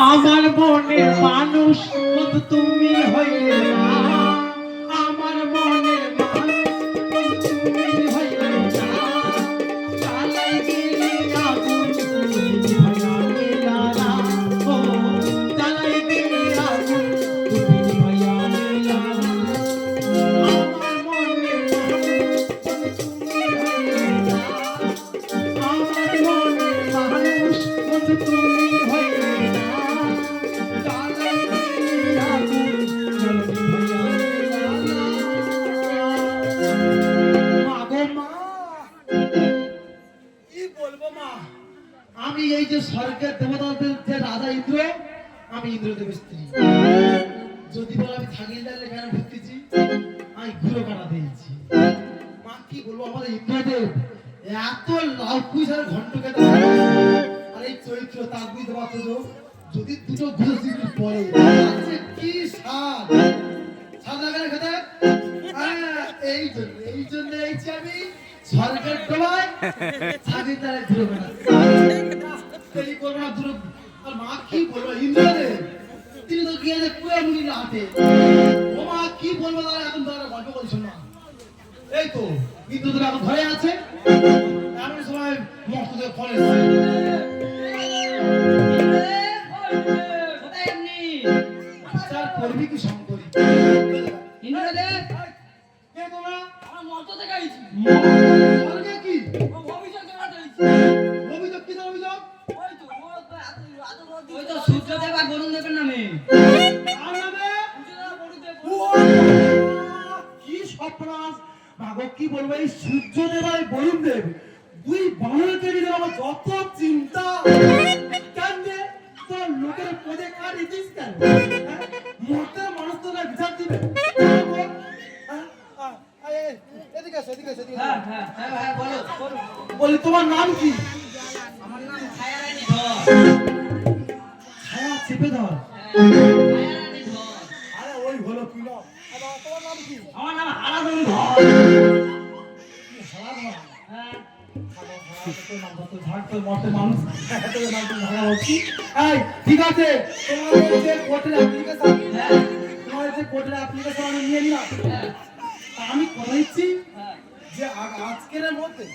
আমার মনের মানুষ বন্ধু তুমি হইলে না, আমার মনের মানুষ বন্ধু তুমি হইলে না, চালাই গেলে আগুন তুমি নিভাইয়া নিলা না, ও চালাই গেলে আগুন তুমি নিভাইয়া নিলা না, আমার মনের মানুষ বন্ধু তুমি হইলে না, আমার মনের মানুষ বন্ধু তুমি হইলে না, আমি এই যে স্বর্গের দেবতাদের যে রাজা ইন্দ্র, আমি ইন্দ্রদেবের স্ত্রী। যদি বল আমি থাকি যাইলে কেন ভুগতেছি, আমি ঘুরো কাটা দিয়েছি। মা কি বলবো, আমাদের ইন্দ্রদেব এত লাভ কুইসার ঘন্ট কেটে, আর এই চরিত্র তার বুঝতে পারতো যদি দুটো ঘুরো সিগড়ি পরে কি স্বাদ স্বাদ লাগে না খেতে। এই জন্য এইছি আমি স্বর্গের ডোবায় থাকি তারা ঘুরো কাটা দেরি করবো না দূর। আর মা কি বলবো, ইন্দ্রদেব তিনি তো গিয়ে পুরো মুড়ি হাতে, ও মা কি বলবো তারা এখন তারা গল্প করছেন না। এই তো ইন্দ্রদেব এখন ঘরে আছে, এমন সময় মস্তদেব ফোন এসেছে। বিচার করবি কি শঙ্করী? ইন্দ্রদেব কে তোমরা? আমার মর্ত থেকে আইছি। স্বর্গে কি অভিযোগ জানাতে আইছি। অভিযোগ? কি অভিযোগ? ওই তো সূর্যদেব আর বরুণ দেবের নামে। কার নামে? সূর্যদেব বরুণ দেব। কি সর্বনাশ! ভাগব কি বলবো, এই সূর্যদেব আর বরুণ দেব দুই বানরকে নিয়ে আমার যত চিন্তা। কেন রে তোর লোকের পদে কাটি দিস কেন? মরতে মানুষ তো না বিচার দিবে। এদিকে আসো, এদিকে আসো, এদিকে আসো। হ্যাঁ বলো বলো। বলি তোমার নাম কি? আমার নাম ছায়ারানী ধর। ছায়া চেপে ধর। ছায়ারানী ধর। আরে ওই হলো কি নাম? তোমার নাম কি? আমার নাম হারাধন ধর। হারাধন? হ্যাঁ ঠিক আছে, তোমাদের যে কোর্টের অ্যাপ্লিকেশন, তোমাদের যে কোর্টের অ্যাপ্লিকেশন আমি নিয়ে নিলাম। আমি কথা দিচ্ছি যে আজকের মধ্যে,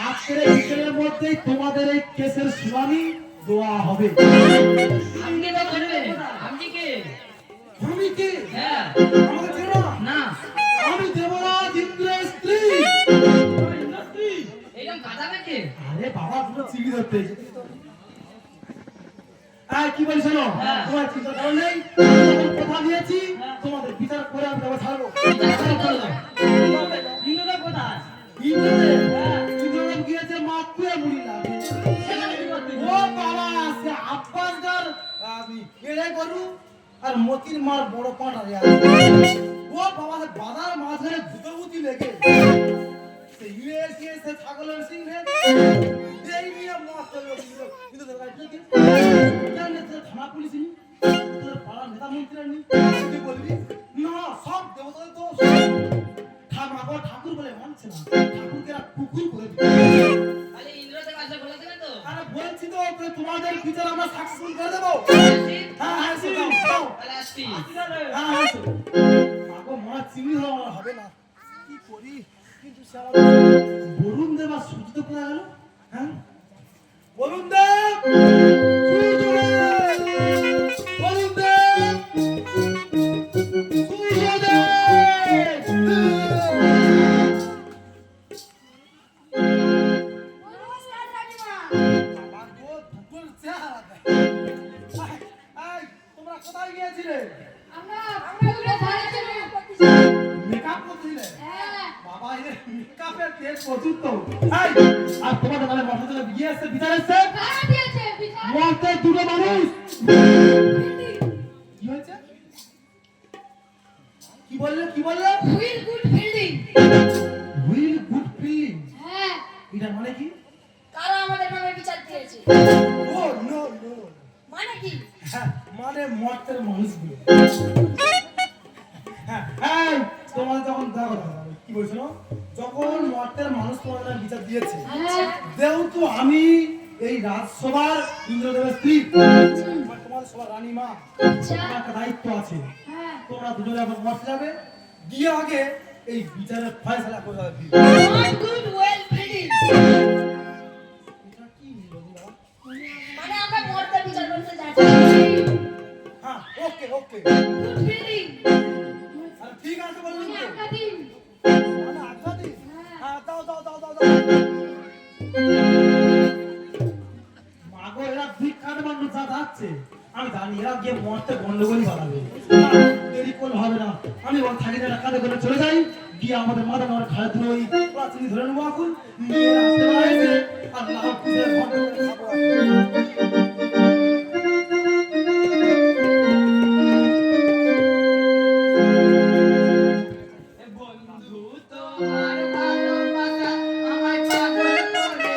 আজকের বিকেলের মধ্যেই তোমাদের এই কেসের শুনানি দেওয়া হবে। আপনি তো করবেন। আপনি কে? আমি কে? হ্যাঁ আমাকে চেনো না। আমি দেবরাজ ইন্দ্রের স্ত্রী। এইরকম কথা নাকি? আরে বাবা তুমি চিংড়ি ধরতে কি বলি শোনো, তোমার চিন্তা করো নেই, কথা দিয়েছি তোমাদের বিচার করে আমি দেবো ছাড়বো। ইন্দ্রদেব কোথায়? ইন্দ্রদেব গিয়েছে মা কুয়ে মুড়ি লাগে। ও বাবা সে আব্বাসদার এড়ে গরু আর মতির মার বড় পাঁটারে আছে। ও বাবা সে বাজার মাঝখানে ধুতগুতি লেগে সে ইয়ে সে ছাগলের সিংহে এই নিয়ে মস্ত কিন্তু থানা পুলিশ নি তোর পাড়ার নেতা মন্ত্রী নি তুই বলবি না সব দেবতা তো ঠাকুর বলে মানছে না, ঠাকুরকে কুকুর করে দিবে। আরে ইন্দ্রদেব আসলে বলে দেবে তো? আরে বলছি তো তোমাদের বিচার আমরা সাকসেসফুল করে দেবো। হ্যাঁ আসো দাও তাহলে আসছি। হ্যাঁ আসো। মাগো মরা চিংড়ি ধরা হবে না, কি করি? কিন্তু বরুণ দেব আর সূর্য কোথায় গেল? হ্যাঁ বরুণ দেব, বরুণ দেব, তোমরা কোথায় গিয়েছিলে? মেকআপ করছিলে? বাবা এর মেকআপের তেল প্রচুর তো। আর তোমাদের নামে মর্তে বিয়ে এসে বিচার এসছে, মর্তে দুটো মানুষ। কি হয়েছে? কি বললে? কি বললে? Wheel good fielding. Wheel good fielding? হ্যাঁ, এটা মানে কি? কারা আমাদের নামে বিচার দিয়েছে? ও নো নো, মানে কি? মানে মর্তের মানুষগুলো। হ্যাঁ তোমাদের যখন দেখো কি বলছো, যখন মর্তের মানুষ তোমাদের বিচার দিয়েছে, যেহেতু আমি এই রাজসভার ইন্দ্রদেবের স্ত্রী, তোমাদের তোমার সবার রানী মা, আচ্ছা আমার একটা দায়িত্ব আছে। হ্যাঁ তোমরা দুজনে এখন মরতে যাবে, গিয়ে আগে এই বিচারের ফয়সালা করে দিবে। নট গুড ওয়েল ফিল্ডিং এটা কি বলি বাবা? মানে আমরা মর্দে বিচার করতে যাচ্ছি হ্যাঁ, ওকে ওকে, গুড ফিল্ডিং আর ঠিক আছে বলুন মানে তো। আঁকা দিন মানে আজ্ঞা দিন। হ্যাঁ, দাও দাও দাও দাও দাও। মাগো, এরা ভিক্ষার মানুষ যা যাচ্ছে, আমি জানি এরা গিয়ে মরতে গন্ডগোলই বাড়াবে। না, দেরি করলে হবে না, আমি ওর থাকি না কাঁধে করে চলে যাই, গিয়ে আমাদের মাথা আমার খায় ধরে ওই প্রাচীন ধরে নেবো এখন, নিয়ে আসতে পারছে আর না হোক পুজোর ঘন্টা করে খাবো এখন। বন্ধু তোমার ভালোবাসা আমায় পাগল করে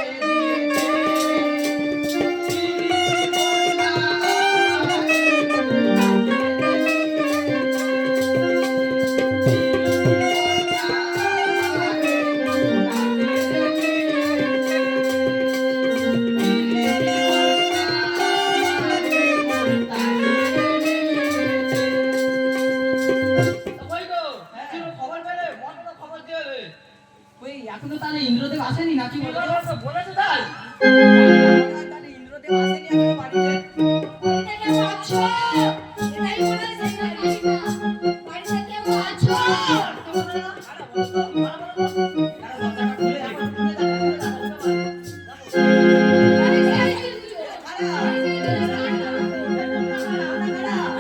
খবর পেলে মনে খবর দেবে। ওই এখনো তাহলে ইন্দ্রদেব আসেনি নাকি বলেছে তাই? তাহলে ইন্দ্রদেব আসেনি এখনো বাড়িতে। বাড়িতে কেউ আছো এটাই বলেছে না রানীমা বাড়িতে কেউ আছো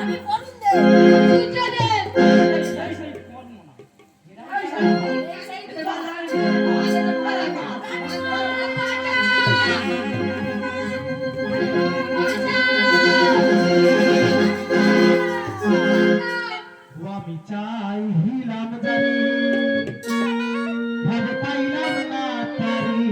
আমি করুন দে সূর্য দে আমি চাইলাম জানি ভাবে পাইলাম না তারি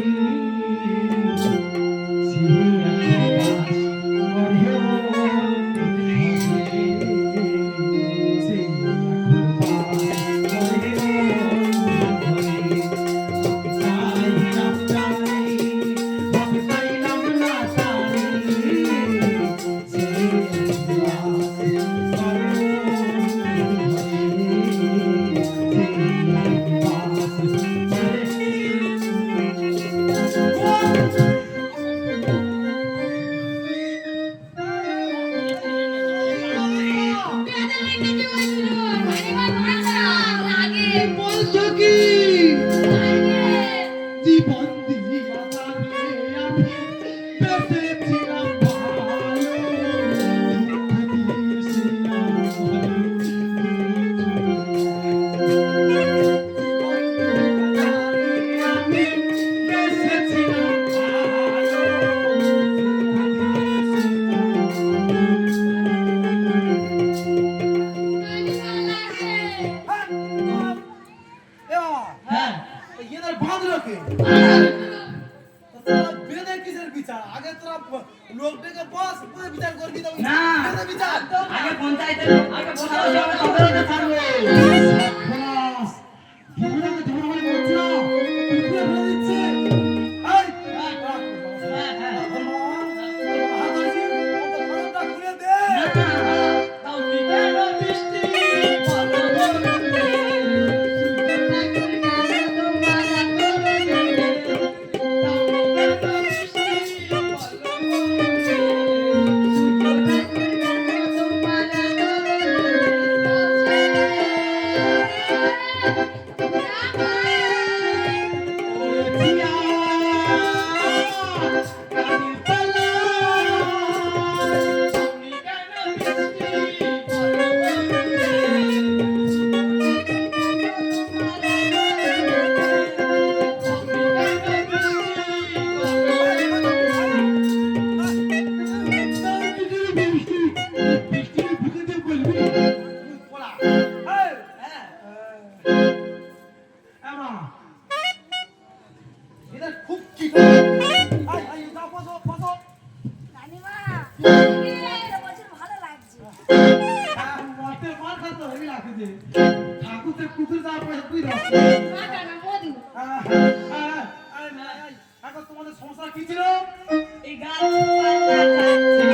বলছো কি জীবন দিয়া থাকলে আমি বেঁচেছিলাম ভালো, দুঃখ দিয়েছিলাম আমি বেঁচেছিলাম হ্যাঁ, এদের বাঁধলো কে? তোরা বেঁধে কিসের বিচার? আগে তোরা লোক ডেকে বস, পরে বিচার করবি তো। না। বেঁধে বিচার। আগে পঞ্চায়েতে আগে বসাও তবে তো ছাড়বো। বস, ভিড়াকে ধরে মানে করছে না। কুকুরে ফেলে দিচ্ছে। এই, হাত আছে, অত ফাঁকটা খুলে দে। তাও বিকেল বৃষ্টি বলো বলতে খুব কি করে? যাও বসো বসো। রানীমা এটা বছর ভালো লাগছে মতে মার খাতো হেবি লাগছে। ঠাকুরতে কুকুর যাওয়ার পয়সা তুই দাও। না না মধু এখন তোমাদের সমস্যা কি ছিল? এই গাছ পাতা যাচ্ছে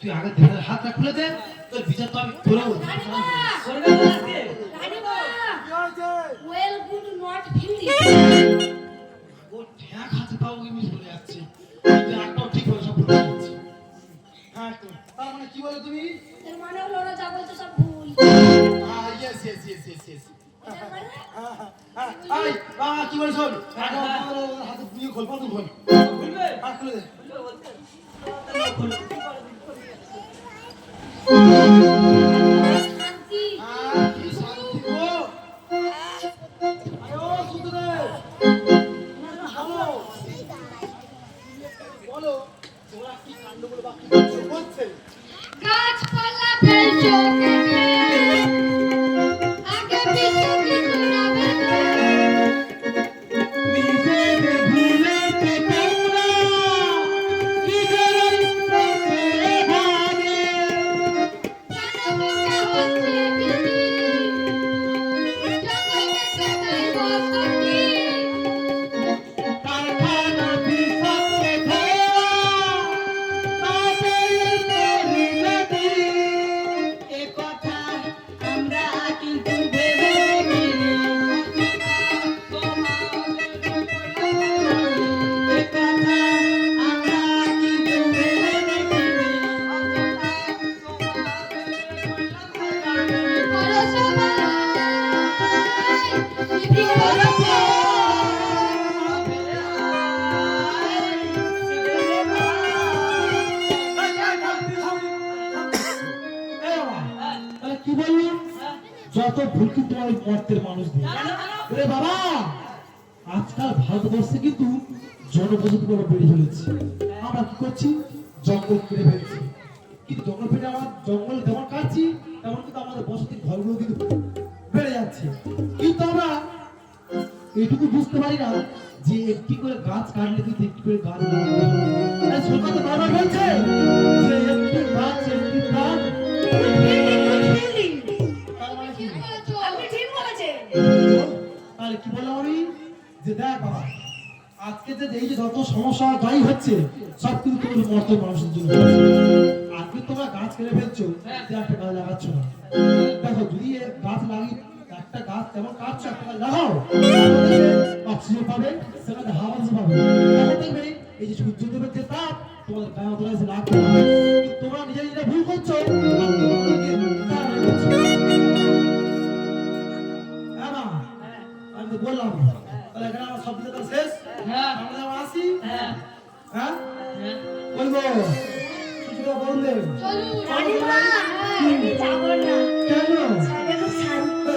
তুই আগে দেহের হাতটা খুলে দে, তোর বিচার তো আমি করেও দেব। রানীমা করবে তো আজকে রানীমা কি হয়েছে? ওয়েল গুড নট ফিল্ডিং ও ঠ্যাক হাতে পাও ইংলিশ বলে যাচ্ছে, কিন্তু একটাও ঠিক করে সব ভুলে যাচ্ছে। হ্যাঁ তো, তার মানে কি বলে তুমি? এর মানে হলো ওরা যা বলছে সব ভুল yes yes yes yes yes. এটার মানে এই বাবা কি বলে শোন, আগে আমার হাতে দিয়ে খোল, পাতু খোল। খুলবে হাত খুলে দে। খুলবে বলছে খুলবে শান্তি কি শান্তি গো। আয়ো সুন্দর। বলো বলো তোমরা কি কাণ্ডগুলো বা কি করছো বলছে? গাছপালা ফেলছো কেটে আগে পিছু কিছু না ভেবে নিজেকে ভুলেতে তোমরা কি করে ভাবে? কেন মুখে হচ্ছে বিধি জঙ্গলকে সেটাই বসতি কারখানা বিষাক্ত ধোঁয়া, তাদের পরিণতি। এ কথা আমরা কিন্তু ভেবে দেখিনি এ কথা আমরা কিন্তু ভেবে দেখিনি বলো সবাই বিধি বলো এই বাবা, তাহলে কি বললাম? যত ভুল কিন্তু ওই মর্তের মানুষদের। ওরে বাবা, আজকাল ভারতবর্ষে কিন্তু জনবসতি বড় বেড়ে চলেছে। আমরা কি করছি? জঙ্গল কেটে ফেলছি। কিন্তু জঙ্গল কেটে আমরা জঙ্গল যেমন কাটছি, তেমন কিন্তু আমাদের বসতির ঘরগুলো কিন্তু বেড়ে যাচ্ছে। কিন্তু আমরা এইটুকু বুঝতে পারি না যে একটি করে গাছ কাটলে কিন্তু একটি করে গাছ লাগাতে হবে। তাই সরকার তো বারবার বলছে যে একটি গাছ একটি প্রাণ। তার মানে কি? আপনি ঠিক বলেছেন তাহলে কি বললাম আমি? যে দেখ বাবা, আজকে যে এই যে যত সমস্যা যাই হচ্ছে সব কিন্তু তোমাদের মর্ত মানুষের জন্য হচ্ছে। আজকে তোমরা গাছ কেটে ফেলছো, যে একটা গাছ লাগাচ্ছ না। দেখো যদি এ গাছ লাগি, একটা গাছ যেমন কাটছো একটা গাছ লাগাও, অক্সিজেন পাবে, সেখানে হাওয়া বাতাস পাবে। তখন দেখবে এই যে সূর্যদেবের যে তাপ তোমাদের গায়ে অতটা এসে লাগবে না। কিন্তু তোমরা নিজে নিজে ভুল করছো, আর তোমাদেরকে তাড়াতাড়ি করছো। হ্যাঁ মা, আমি তো বললাম, তাহলে এখানে আমার সব কিছু শেষ। হ্যাঁ আমরা যেমন আসি, হ্যাঁ হ্যাঁ হ্যাঁ বলবো কিছুটা বলুন দেব। চলুন রানীমা আমি যাব না কেন? জায়গাটা শান্তি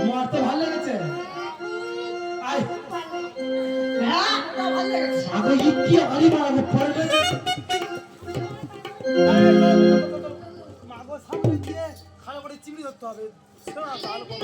মারতে ভালো লেগেছে? আয় হ্যাঁ ভালো লেগেছে আগে ইতি আরি মারাবো পড়বে। মাগো সামনে দিয়ে খারাপ করে চিমড়ি ধরতে হবে। শোনা ভালো হবে